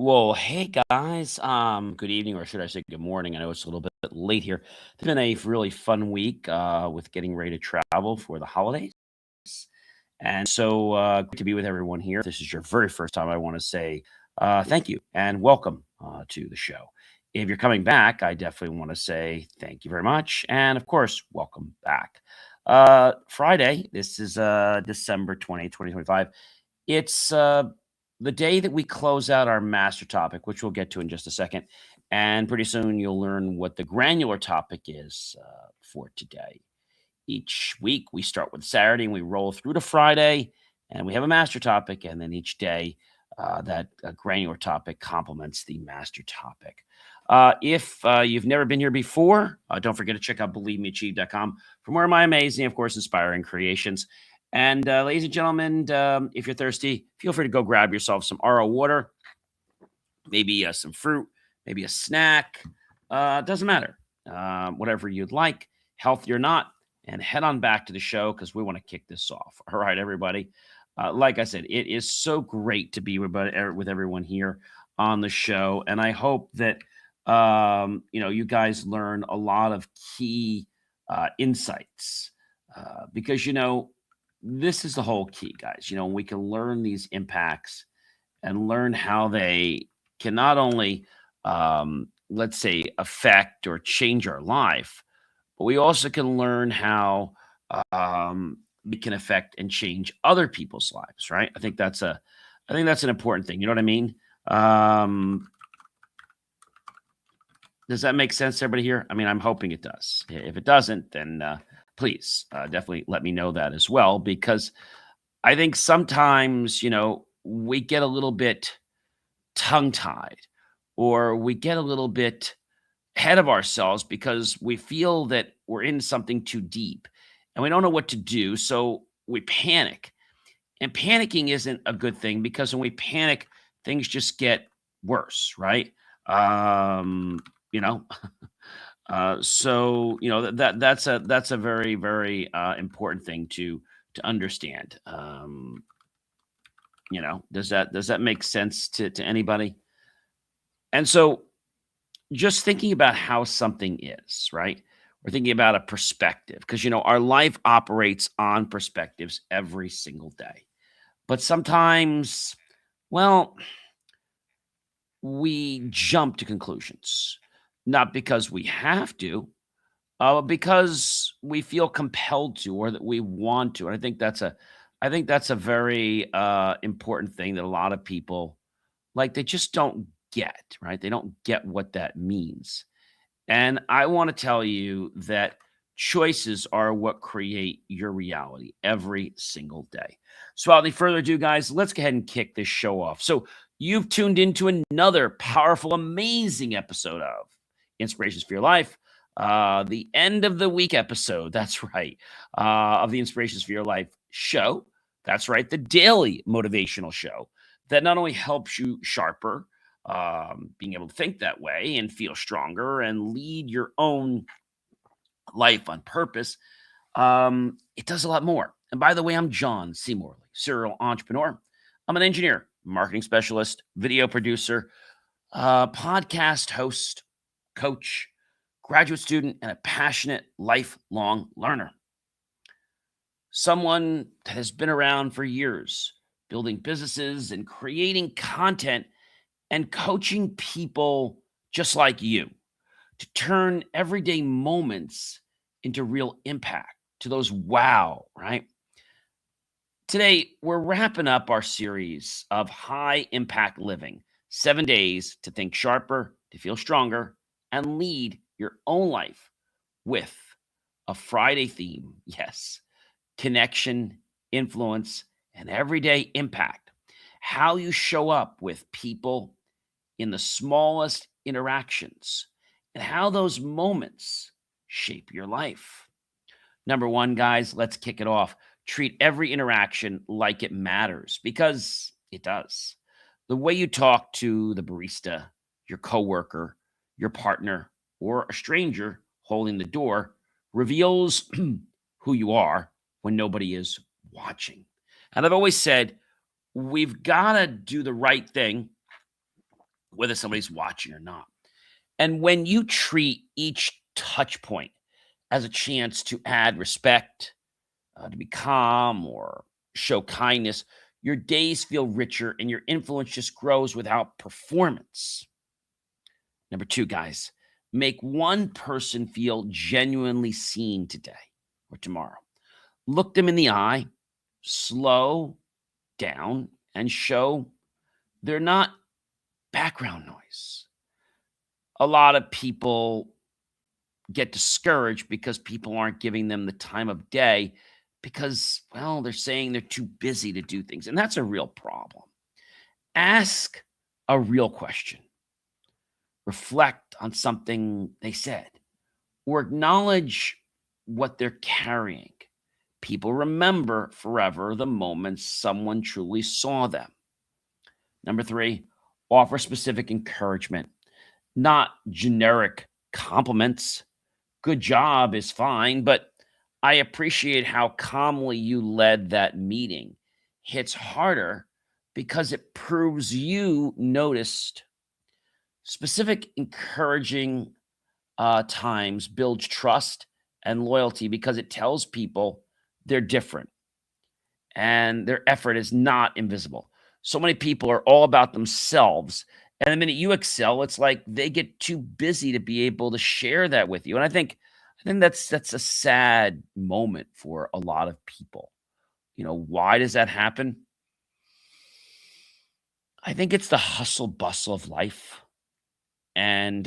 Well, hey guys. Good evening, or should I say good morning? I know it's a little bit late here. It's been a really fun week with getting ready to travel for the holidays. And so great to be with everyone here. If this is your very first time, I want to say thank you and welcome to the show. If you're coming back, I definitely want to say thank you very much. And of course, welcome back. Friday, this is December 2025. It's the day that we close out our master topic, which we'll get to in just a second. And pretty soon you'll learn what the granular topic is for today. Each week we start with Saturday and we roll through to Friday, and we have a master topic. And then each day that granular topic complements the master topic. If you've never been here before, don't forget to check out believemeachieve.com for more of my amazing, of course, inspiring creations. And ladies and gentlemen, if you're thirsty, feel free to go grab yourself some RO water, maybe some fruit, maybe a snack. Doesn't matter. Whatever you'd like, healthy or not, and head on back to the show because we want to kick this off. All right, everybody. Like I said, it is so great to be with everyone here on the show, and I hope that you guys learn a lot of key insights because this is the whole key, guys. We can learn these impacts and learn how they can not only, let's say, affect or change our life, but we also can learn how we can affect and change other people's lives. Right? I think that's an important thing. You know what I mean? Does that make sense, to everybody here? I mean, I'm hoping it does. If it doesn't, then please definitely let me know that as well, because I think sometimes, we get a little bit tongue tied or we get a little bit ahead of ourselves because we feel that we're in something too deep and we don't know what to do. So we panic. And panicking isn't a good thing because when we panic, things just get worse, right? You know, that's a very very important thing to understand. Does that make sense to anybody? And so just thinking about how something is, right? We're thinking about a perspective because our life operates on perspectives every single day. But sometimes, well, we jump to conclusions, not because we have to, because we feel compelled to or that we want to. And I think that's a very important thing that a lot of people like they just don't get, right? They don't get what that means. And I want to tell you that choices are what create your reality every single day. So, without any further ado, guys, let's go ahead and kick this show off. So, you've tuned into another powerful, amazing episode of Inspirations for Your Life, the end of the week episode. That's right, of the Inspirations for Your Life show. That's right, the daily motivational show that not only helps you sharper, being able to think that way and feel stronger and lead your own life on purpose. It does a lot more. And by the way, I'm John C. Morley, serial entrepreneur. I'm an engineer, marketing specialist, video producer, podcast host, coach, graduate student, and a passionate lifelong learner. Someone that has been around for years, building businesses and creating content and coaching people just like you to turn everyday moments into real impact, to those wow, right? Today, we're wrapping up our series of high impact living, 7 days to think sharper, to feel stronger, and lead your own life with a Friday theme. Yes, connection, influence, and everyday impact. How you show up with people in the smallest interactions and how those moments shape your life. Number one, guys, let's kick it off. Treat every interaction like it matters because it does. The way you talk to the barista, your coworker, your partner, or a stranger holding the door reveals who you are when nobody is watching. And I've always said, we've got to do the right thing whether somebody's watching or not. And when you treat each touch point as a chance to add respect, to be calm or show kindness, your days feel richer and your influence just grows without performance. Number two, guys, make one person feel genuinely seen today or tomorrow. Look them in the eye, slow down, and show they're not background noise. A lot of people get discouraged because people aren't giving them the time of day because, well, they're saying they're too busy to do things. And that's a real problem. Ask a real question, reflect on something they said, or acknowledge what they're carrying. People remember forever the moments someone truly saw them. Number three, offer specific encouragement, not generic compliments. Good job is fine, but I appreciate how calmly you led that meeting. Hits harder because it proves you noticed. Specific encouraging times builds trust and loyalty because it tells people they're different and their effort is not invisible. So many people are all about themselves. And the minute you excel, it's like they get too busy to be able to share that with you. And I think that's a sad moment for a lot of people. Why does that happen? I think it's the hustle bustle of life. And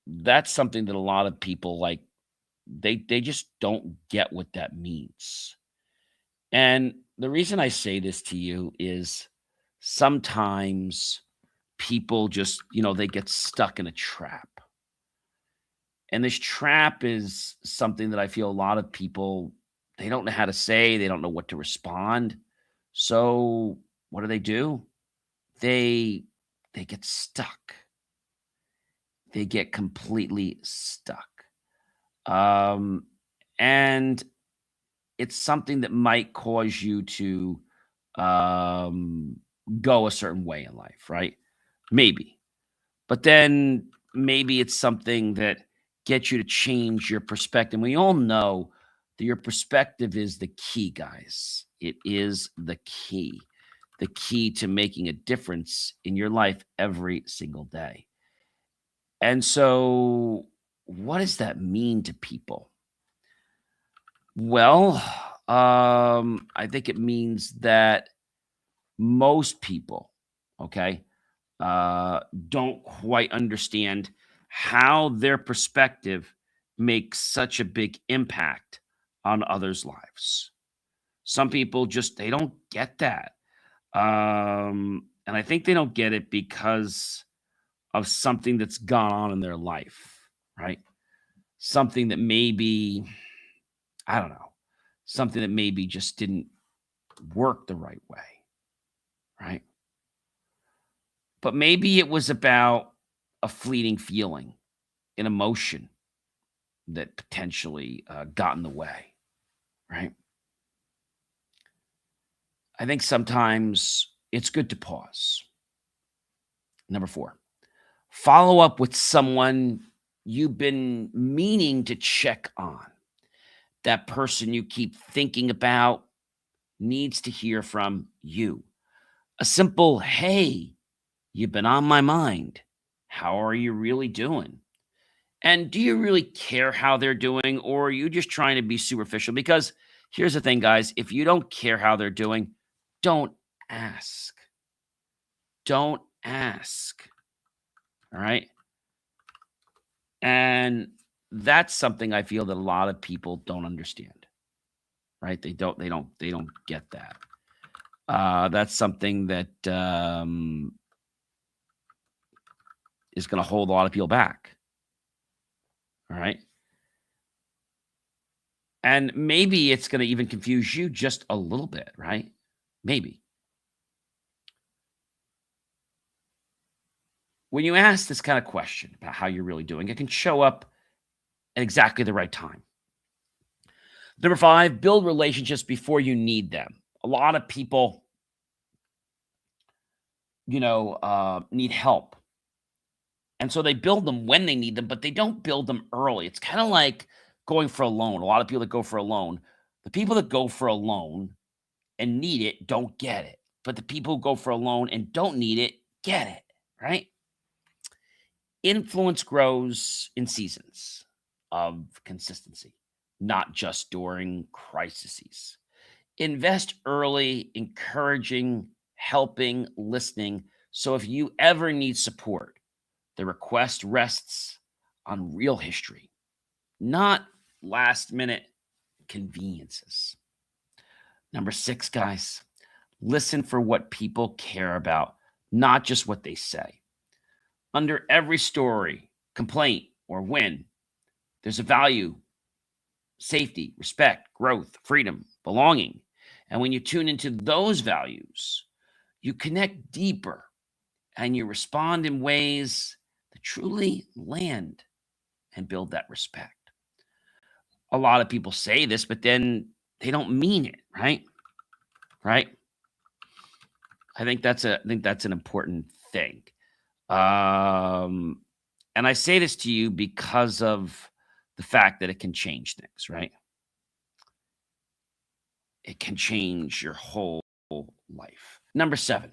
that's something that a lot of people like they just don't get what that means. And the reason I say this to you is sometimes people just, they get stuck in a trap. And this trap is something that I feel a lot of people, they don't know how to say, they don't know what to respond. So what do? They get stuck. They get completely stuck. Um, and it's something that might cause you to um, go a certain way in life, right? Maybe. But then maybe it's something that gets you to change your perspective. We all know that your perspective is the key, guys. It is the key to making a difference in your life every single day. And so, what does that mean to people? Well, I think it means that most people, okay, don't quite understand how their perspective makes such a big impact on others' lives. Some people just they don't get that. And I think they don't get it because of something that's gone on in their life, right? Something that maybe, I don't know, something that maybe just didn't work the right way, right? But maybe it was about a fleeting feeling, an emotion that potentially got in the way, right? I think sometimes it's good to pause. Number four, follow up with someone you've been meaning to check on. That person you keep thinking about needs to hear from you. A simple, hey, you've been on my mind. How are you really doing? And do you really care how they're doing, or are you just trying to be superficial? Because here's the thing, guys, if you don't care how they're doing, don't ask. Don't ask. All right. And that's something I feel that a lot of people don't understand, right? They don't get that. That's something that is going to hold a lot of people back. All right. And maybe it's going to even confuse you just a little bit, right? Maybe. When you ask this kind of question about how you're really doing, it can show up at exactly the right time. Number five, build relationships before you need them. A lot of people need help. And so they build them when they need them, but they don't build them early. It's kind of like going for a loan. A lot of people that go for a loan, the people that go for a loan and need it don't get it. But the people who go for a loan and don't need it get it, right? Influence grows in seasons of consistency, not just during crises. Invest early, encouraging, helping, listening. So if you ever need support, the request rests on real history, not last minute conveniences. Number 6, guys, listen for what people care about, not just what they say. Under every story, complaint, or win, there's a value, safety, respect, growth, freedom, belonging. And when you tune into those values, you connect deeper and you respond in ways that truly land and build that respect. A lot of people say this, but then they don't mean it, right? Right? I think that's an important thing. Um, and I say this to you because of the fact that it can change things, right? It can change your whole life. Number 7,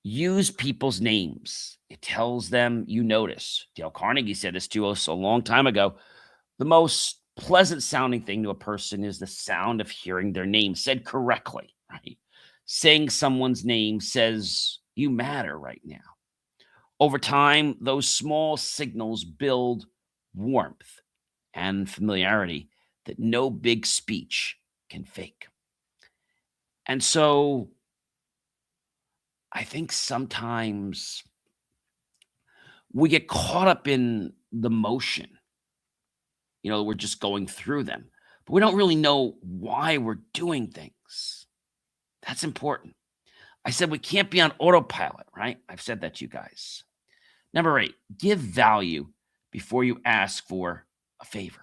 use people's names. It tells them you notice. Dale Carnegie said this to us a long time ago. The most pleasant sounding thing to a person is the sound of hearing their name said correctly, right? Saying someone's name says you matter right now. Over time, those small signals build warmth and familiarity that no big speech can fake. And so I think sometimes we get caught up in the motion. We're just going through them, but we don't really know why we're doing things. That's important. I said we can't be on autopilot, right? I've said that to you guys. Number 8, give value before you ask for a favor.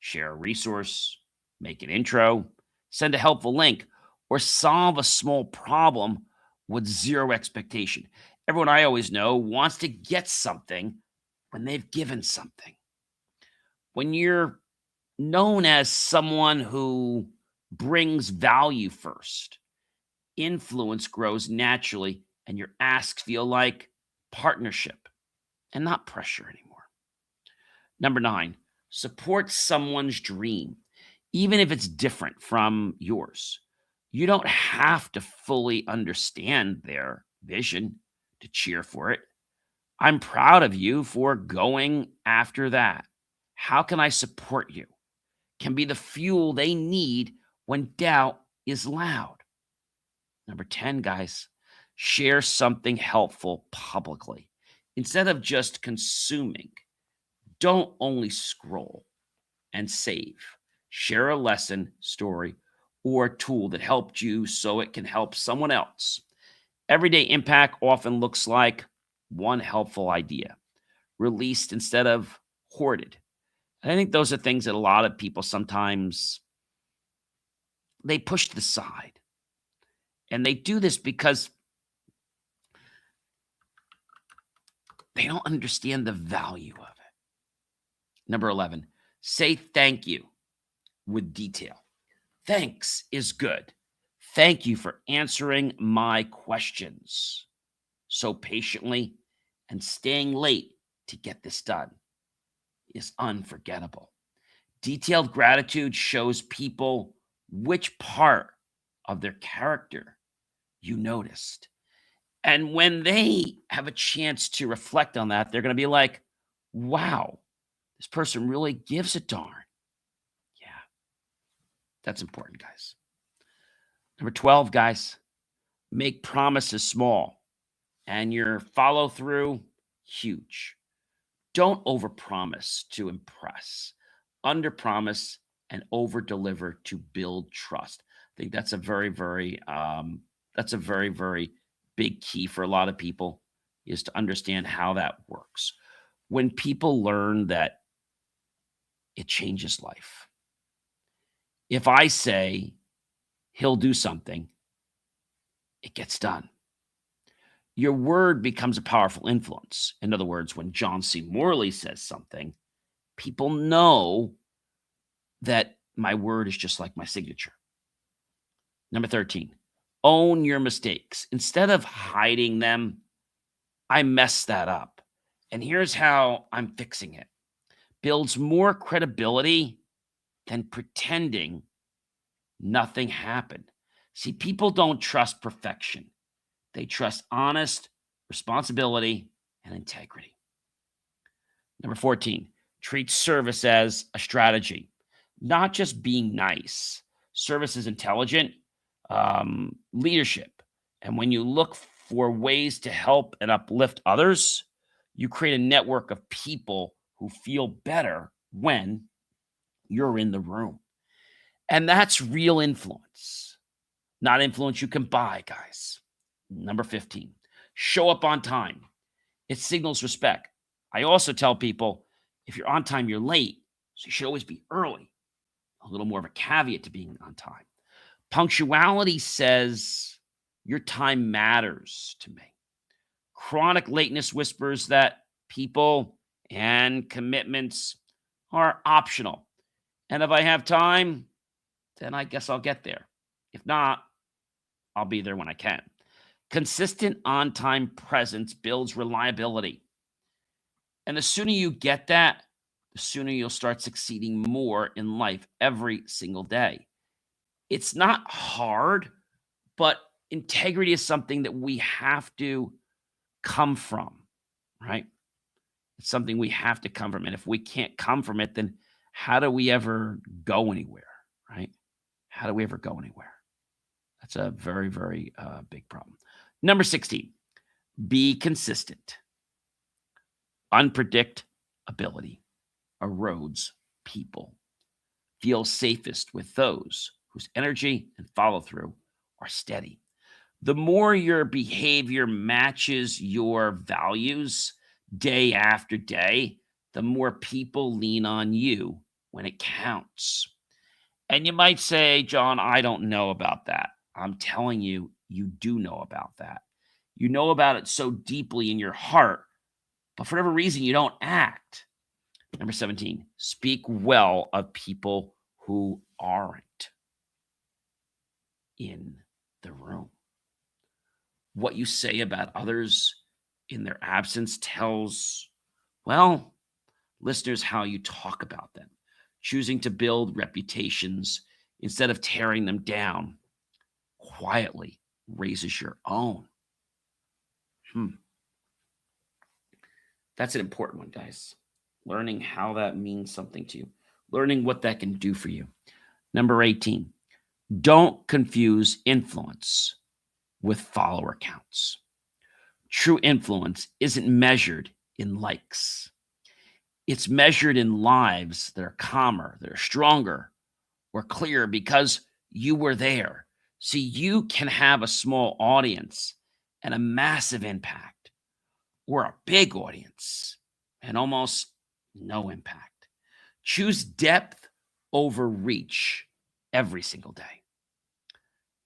Share a resource, make an intro, send a helpful link, or solve a small problem with zero expectation. Everyone I always know wants to get something when they've given something. When you're known as someone who brings value first, influence grows naturally, and your asks feel like partnership and not pressure anymore. Number 9, support someone's dream, even if it's different from yours. You don't have to fully understand their vision to cheer for it. I'm proud of you for going after that. How can I support you? Can be the fuel they need when doubt is loud. Number 10, guys, share something helpful publicly. Instead of just consuming, don't only scroll and save. Share a lesson, story, or tool that helped you so it can help someone else. Everyday impact often looks like one helpful idea, released instead of hoarded. And I think those are things that a lot of people sometimes they push to the side. And they do this because they don't understand the value of it. Number 11, say thank you with detail. Thanks is good. Thank you for answering my questions so patiently and staying late to get this done is unforgettable. Detailed gratitude shows people which part of their character you noticed. And when they have a chance to reflect on that, they're going to be like, wow, this person really gives a darn. Yeah, that's important, guys. Number 12, guys, make promises small and your follow through huge. Don't overpromise to impress. Underpromise and over deliver to build trust. I think that's a very, very big key for a lot of people is to understand how that works. When people learn that, it changes life. If I say he'll do something, it gets done. your word becomes a powerful influence. In other words, when John C. Morley says something, people know that my word is just like my signature. Number 13, own your mistakes. Instead of hiding them, I messed that up. And here's how I'm fixing it. Builds more credibility than pretending nothing happened. See, people don't trust perfection. They trust honest responsibility and integrity. Number 14, treat service as a strategy, not just being nice. Service is intelligent leadership. And when you look for ways to help and uplift others, you create a network of people who feel better when you're in the room. And that's real influence, not influence you can buy, guys. Number 15, show up on time. It signals respect. I also tell people, if you're on time, you're late. So you should always be early. A little more of a caveat to being on time. Punctuality says your time matters to me. Chronic lateness whispers that people and commitments are optional. And if I have time, then I guess I'll get there. If not, I'll be there when I can. Consistent on-time presence builds reliability. And the sooner you get that, the sooner you'll start succeeding more in life every single day. It's not hard, but integrity is something that we have to come from, right? It's something we have to come from. And if we can't come from it, then how do we ever go anywhere, right? How do we ever go anywhere? That's a very, very big problem. Number 16, be consistent. Unpredictability erodes people. Feel safest with those whose energy and follow through are steady. The more your behavior matches your values day after day, the more people lean on you when it counts. And you might say, John, I don't know about that. I'm telling you, you do know about that. You know about it so deeply in your heart, but for whatever reason, you don't act. Number 17, speak well of people who aren't in the room. What you say about others in their absence tells, well, listeners, how you talk about them. Choosing to build reputations instead of tearing them down quietly raises your own. That's an important one, guys. Learning how that means something to you. Learning what that can do for you. Number 18, don't confuse influence with follower counts. True influence isn't measured in likes. It's measured in lives that are calmer, that are stronger, or clearer because you were there. See, you can have a small audience and a massive impact, or a big audience and almost no impact. Choose depth over reach every single day.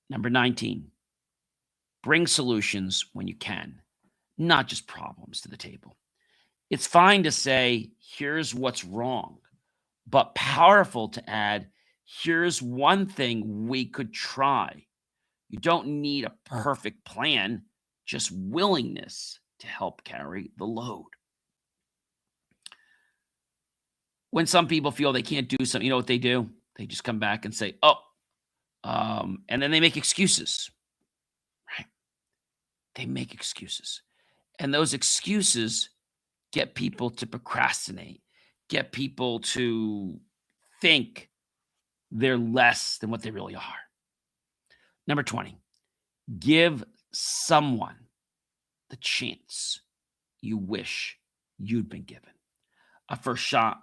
Number 19, bring solutions when you can, not just problems to the table. It's fine to say, here's what's wrong, but powerful to add, here's one thing we could try. You don't need a perfect plan, just willingness to help carry the load. When some people feel they can't do something, you know what they do? They just come back and say, and then they make excuses, right? They make excuses. And those excuses get people to procrastinate, get people to think they're less than what they really are. Number 20, give someone the chance you wish you'd been given. A first shot,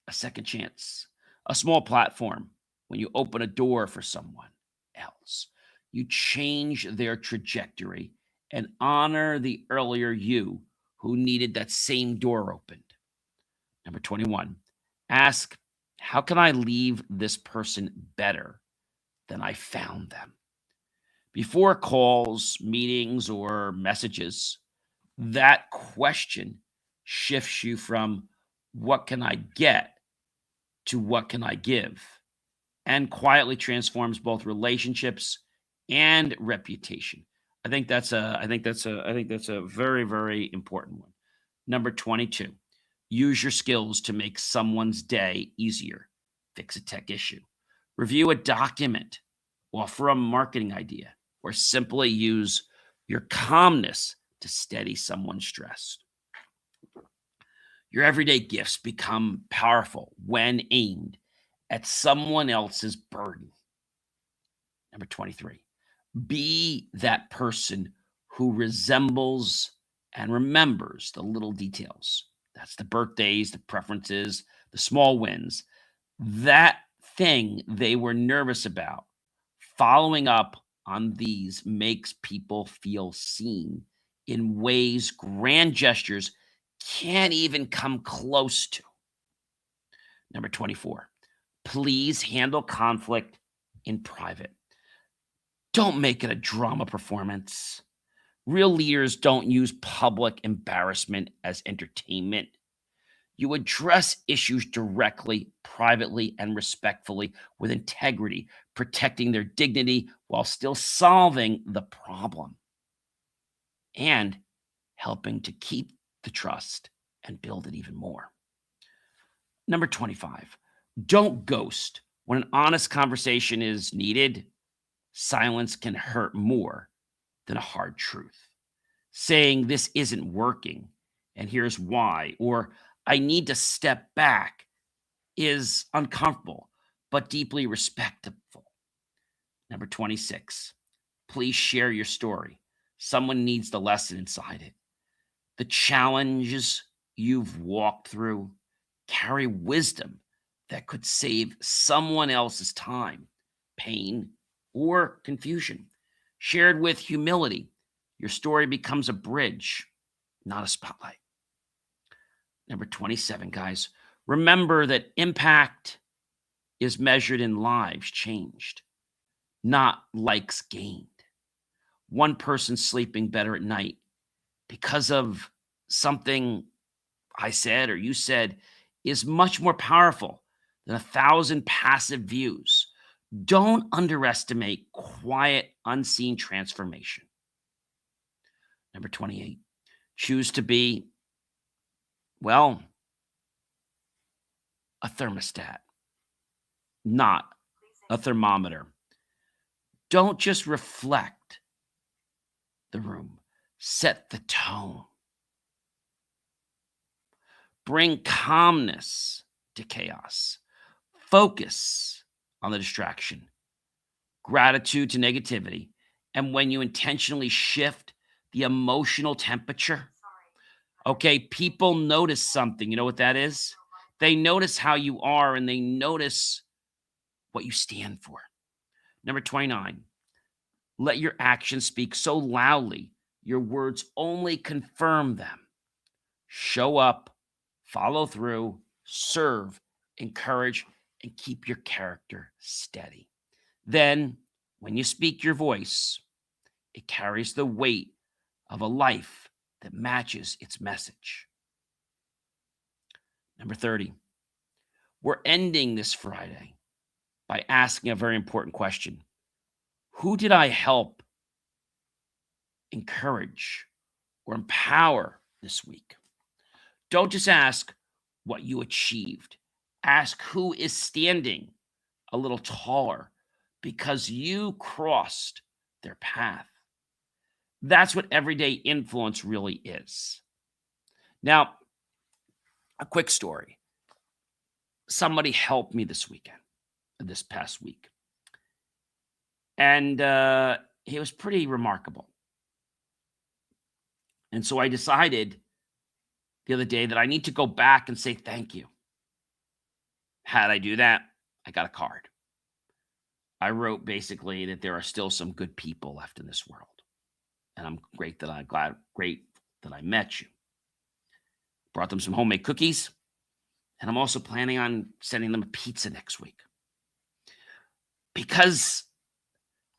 a second chance, a small platform. When you open a door for someone else, you change their trajectory and honor the earlier you who needed that same door opened. Number 21, ask, how can I leave this person better than I found them? Before calls, meetings, or messages, that question shifts you from what can I get to what can I give, and quietly transforms both relationships and reputation. I think that's a very, very important one. Number 22, use your skills to make someone's day easier. Fix a tech issue. Review a document. Offer a marketing idea. Or simply use your calmness to steady someone's stress. Your everyday gifts become powerful when aimed at someone else's burden. Number 23, be that person who resembles and remembers the little details. That's the birthdays, the preferences, the small wins. That thing they were nervous about. Following up on these makes people feel seen in ways grand gestures can't even come close to. Number 24, please handle conflict in private. Don't make it a drama performance. Real leaders don't use public embarrassment as entertainment. You address issues directly, privately, and respectfully with integrity, protecting their dignity while still solving the problem and helping to keep the trust and build it even more. Number 25, don't ghost. When an honest conversation is needed, silence can hurt more than a hard truth. Saying this isn't working and here's why, or I need to step back, is uncomfortable but deeply respectful. Number 26, please share your story. Someone needs the lesson inside it. The challenges you've walked through carry wisdom that could save someone else's time, pain, or confusion. Shared with humility, your story becomes a bridge, not a spotlight. Number 27, guys, remember that impact is measured in lives changed, not likes gained. One person sleeping better at night because of something I said or you said is much more powerful than 1,000 passive views. Don't underestimate quiet, unseen transformation. Number 28, choose to be, well, a thermostat, not a thermometer. Don't just reflect the room, set the tone. Bring calmness to chaos. Focus on the distraction, gratitude to negativity. And when you intentionally shift the emotional temperature, okay, people notice something. You know what that is? They notice how you are and they notice what you stand for. Number 29, let your actions speak so loudly, your words only confirm them. Show up, follow through, serve, encourage, and keep your character steady. Then, when you speak your voice, it carries the weight of a life that matches its message. Number 30, we're ending this Friday by asking a very important question. Who did I help, encourage, or empower this week? Don't just ask what you achieved. Ask who is standing a little taller because you crossed their path. That's what everyday influence really is. Now, a quick story. Somebody helped me this past week. And it was pretty remarkable. And so I decided the other day that I need to go back and say thank you. How did I do that? I got a card. I wrote basically that there are still some good people left in this world. And I'm great that I met you. Brought them some homemade cookies. And I'm also planning on sending them a pizza next week. Because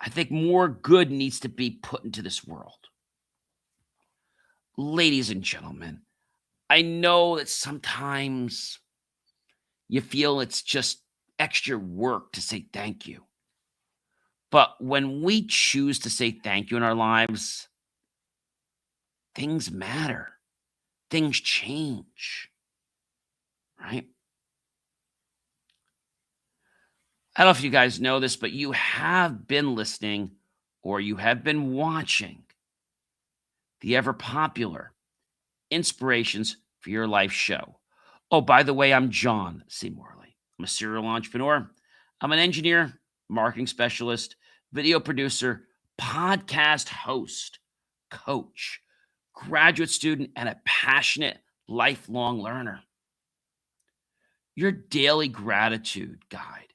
I think more good needs to be put into this world. Ladies and gentlemen, I know that sometimes you feel it's just extra work to say thank you. But when we choose to say thank you in our lives, things matter, things change, right? I don't know if you guys know this, but you have been listening or you have been watching the ever popular Inspirations for Your Life show. Oh, by the way, I'm John C. Morley. I'm a serial entrepreneur. I'm an engineer, marketing specialist, video producer, podcast host, coach, graduate student, and a passionate lifelong learner. Your daily gratitude guide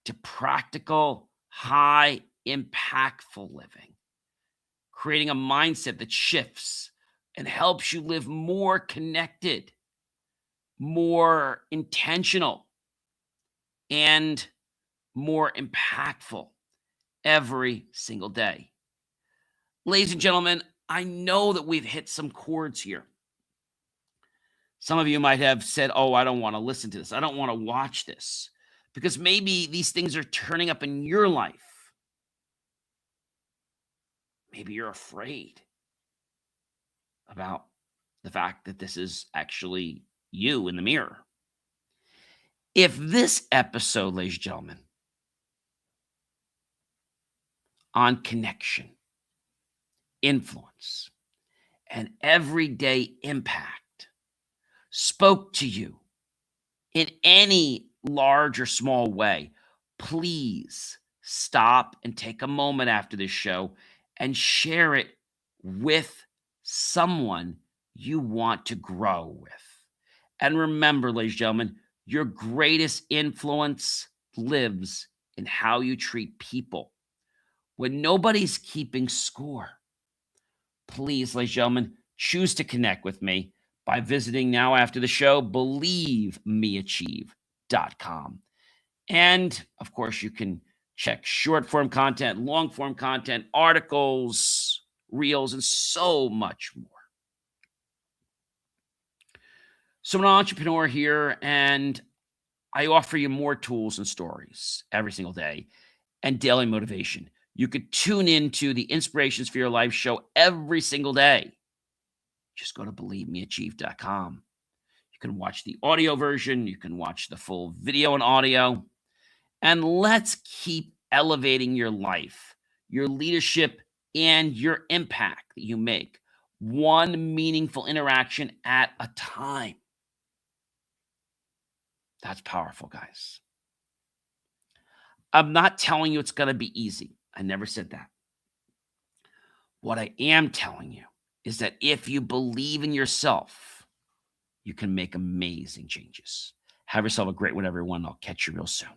to practical, high impactful living, creating a mindset that shifts and helps you live more connected, more intentional, and more impactful every single day. Ladies and gentlemen, I know that we've hit some chords here. Some of you might have said, oh, I don't want to listen to this. I don't want to watch this because maybe these things are turning up in your life. Maybe you're afraid about the fact that this is actually you in the mirror. If this episode, ladies and gentlemen, on connection, influence, and everyday impact spoke to you in any large or small way, please stop and take a moment after this show and share it with someone you want to grow with. And remember, ladies and gentlemen, your greatest influence lives in how you treat people. When nobody's keeping score, please, ladies and gentlemen, choose to connect with me by visiting now after the show, believemeachieve.com. And of course, you can check short form content, long form content, articles, reels, and so much more. So I'm an entrepreneur here, and I offer you more tools and stories every single day and daily motivation. You could tune into the Inspirations for Your Life show every single day. Just go to believemeachieve.com. You can watch the audio version. You can watch the full video and audio. And let's keep elevating your life, your leadership, and your impact that you make, one meaningful interaction at a time. That's powerful, guys. I'm not telling you it's going to be easy. I never said that. What I am telling you is that if you believe in yourself, you can make amazing changes. Have yourself a great one, everyone. I'll catch you real soon.